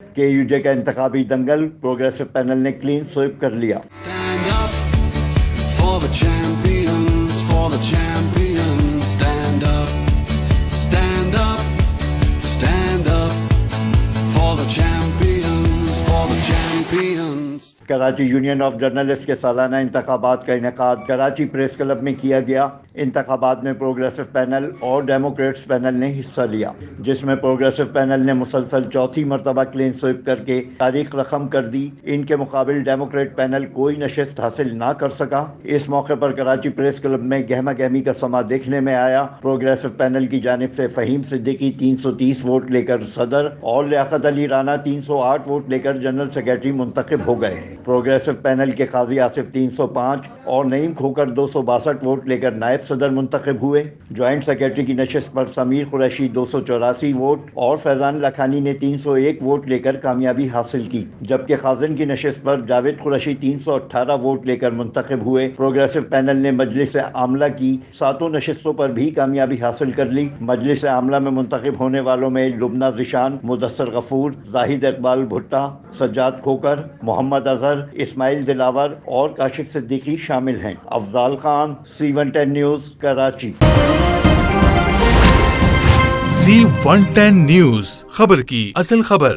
K.U.J کا انتخابی دنگل progressive panel نے کلین سویپ کر لیا۔ Stand up for the champions, for the champions. Stand up, stand up, stand up for the champions, for the champions. Karachi union of journalist کے سالانہ انتخابات کا انعقاد کراچی پریس کلب میں کیا گیا۔ انتخابات میں پروگریسو پینل اور ڈیموکریٹس پینل نے حصہ لیا، جس میں پروگریسو پینل نے مسلسل چوتھی مرتبہ کلین سویپ کر کے تاریخ رقم کر دی۔ ان کے مقابل ڈیموکریٹ پینل کوئی نشست حاصل نہ کر سکا۔ اس موقع پر کراچی پریس کلب میں گہما گہمی کا سما دیکھنے میں آیا۔ پروگریسو پینل کی جانب سے فہیم صدیقی 330 ووٹ لے کر صدر اور لیاقت علی رانا 308 ووٹ لے کر جنرل سیکریٹری منتخب ہو گئے۔ پروگریسو پینل کے قاضی آصف 305 اور نعیم کھوکر 262 ووٹ لے کر نائب صدر منتخب ہوئے۔ جوائنٹ سیکریٹری کی نشست پر سمیر قریشی 284 ووٹ اور فیضان لکھانی نے 301 ووٹ لے کر کامیابی حاصل کی، جبکہ خازن کی نشست پر جاوید قریشی 318 ووٹ لے کر منتخب ہوئے۔ پروگریسو پینل نے مجلس عاملہ کی 7 نشستوں پر بھی کامیابی حاصل کر لی۔ مجلس عاملہ میں منتخب ہونے والوں میں لبنہ ذیشان، مدثر غفور، زاہد اقبال بھٹا، سجاد کھوکر، محمد اظہر، اسماعیل دلاور اور کاشف صدیقی شامل ہیں۔ Afzal Khan, C110 news, Karachi. C110 news, خبر کی اصل خبر۔